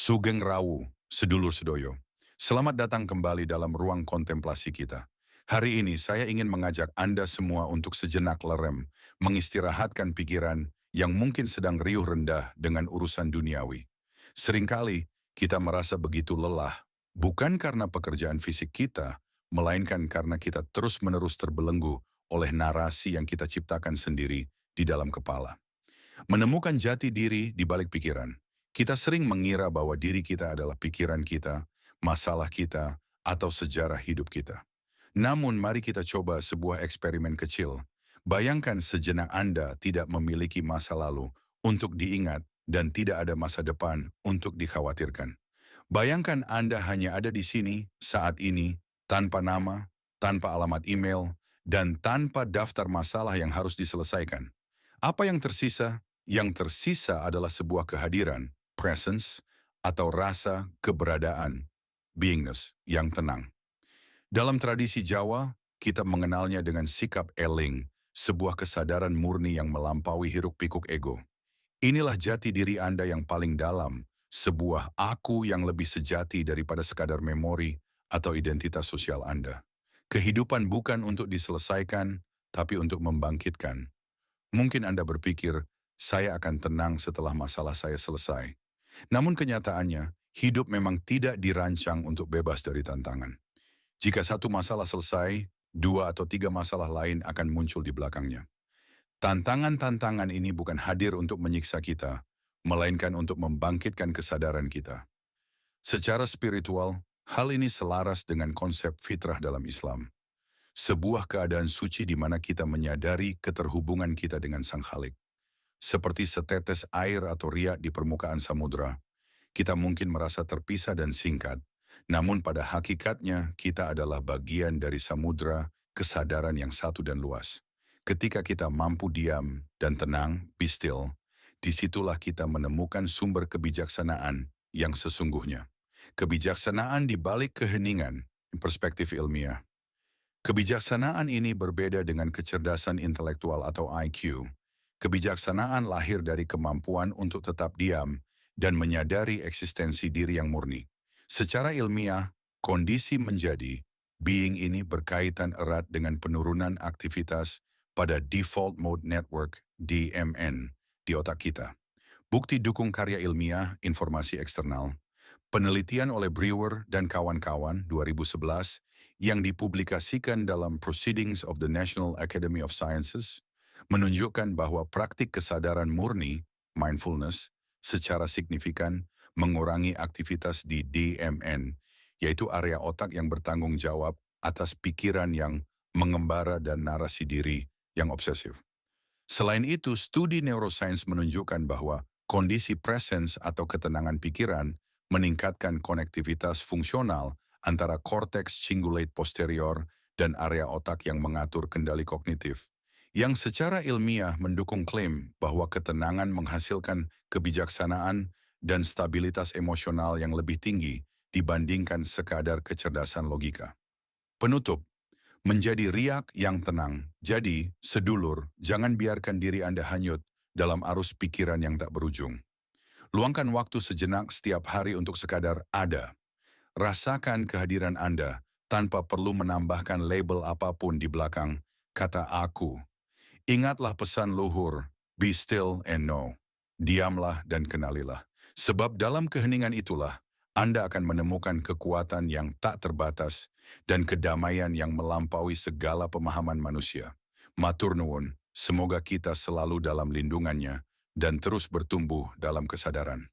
Sugeng Rawu, sedulur sedoyo. Selamat datang kembali dalam ruang kontemplasi kita. Hari ini saya ingin mengajak Anda semua untuk sejenak lerem, mengistirahatkan pikiran yang mungkin sedang riuh rendah dengan urusan duniawi. Seringkali kita merasa begitu lelah, bukan karena pekerjaan fisik kita, melainkan karena kita terus-menerus terbelenggu oleh narasi yang kita ciptakan sendiri di dalam kepala. Menemukan jati diri di balik pikiran. Kita sering mengira bahwa diri kita adalah pikiran kita, masalah kita, atau sejarah hidup kita. Namun mari kita coba sebuah eksperimen kecil. Bayangkan sejenak Anda tidak memiliki masa lalu untuk diingat dan tidak ada masa depan untuk dikhawatirkan. Bayangkan Anda hanya ada di sini, saat ini, tanpa nama, tanpa alamat email, dan tanpa daftar masalah yang harus diselesaikan. Apa yang tersisa? Yang tersisa adalah sebuah kehadiran, presence, atau rasa keberadaan, beingness, yang tenang. Dalam tradisi Jawa, kita mengenalnya dengan sikap eling, sebuah kesadaran murni yang melampaui hiruk-pikuk ego. Inilah jati diri Anda yang paling dalam, sebuah aku yang lebih sejati daripada sekadar memori atau identitas sosial Anda. Kehidupan bukan untuk diselesaikan, tapi untuk membangkitkan. Mungkin Anda berpikir, saya akan tenang setelah masalah saya selesai. Namun kenyataannya, hidup memang tidak dirancang untuk bebas dari tantangan. Jika satu masalah selesai, dua atau tiga masalah lain akan muncul di belakangnya. Tantangan-tantangan ini bukan hadir untuk menyiksa kita, melainkan untuk membangkitkan kesadaran kita. Secara spiritual, hal ini selaras dengan konsep fitrah dalam Islam. Sebuah keadaan suci di mana kita menyadari keterhubungan kita dengan Sang Khalik. Seperti setetes air atau riak di permukaan samudera, kita mungkin merasa terpisah dan singkat, namun pada hakikatnya kita adalah bagian dari samudera kesadaran yang satu dan luas. Ketika kita mampu diam dan tenang, be still, disitulah kita menemukan sumber kebijaksanaan yang sesungguhnya. Kebijaksanaan di balik keheningan, perspektif ilmiah. Kebijaksanaan ini berbeda dengan kecerdasan intelektual atau IQ. Kebijaksanaan lahir dari kemampuan untuk tetap diam dan menyadari eksistensi diri yang murni. Secara ilmiah, kondisi menjadi being ini berkaitan erat dengan penurunan aktivitas pada default mode network DMN di otak kita. Bukti dukung karya ilmiah, informasi eksternal. Penelitian oleh Brewer dan kawan-kawan 2011 yang dipublikasikan dalam Proceedings of the National Academy of Sciences menunjukkan bahwa praktik kesadaran murni, mindfulness, secara signifikan mengurangi aktivitas di DMN, yaitu area otak yang bertanggung jawab atas pikiran yang mengembara dan narasi diri yang obsesif. Selain itu, studi neuroscience menunjukkan bahwa kondisi presence atau ketenangan pikiran meningkatkan konektivitas fungsional antara korteks cingulate posterior dan area otak yang mengatur kendali kognitif, yang secara ilmiah mendukung klaim bahwa ketenangan menghasilkan kebijaksanaan dan stabilitas emosional yang lebih tinggi dibandingkan sekadar kecerdasan logika. Penutup, menjadi riak yang tenang. Jadi, sedulur, jangan biarkan diri Anda hanyut dalam arus pikiran yang tak berujung. Luangkan waktu sejenak setiap hari untuk sekadar ada. Rasakan kehadiran Anda tanpa perlu menambahkan label apapun di belakang kata aku. Ingatlah pesan luhur, be still and know. Diamlah dan kenalilah. Sebab dalam keheningan itulah Anda akan menemukan kekuatan yang tak terbatas dan kedamaian yang melampaui segala pemahaman manusia. Matur nuwun, semoga kita selalu dalam lindungannya dan terus bertumbuh dalam kesadaran.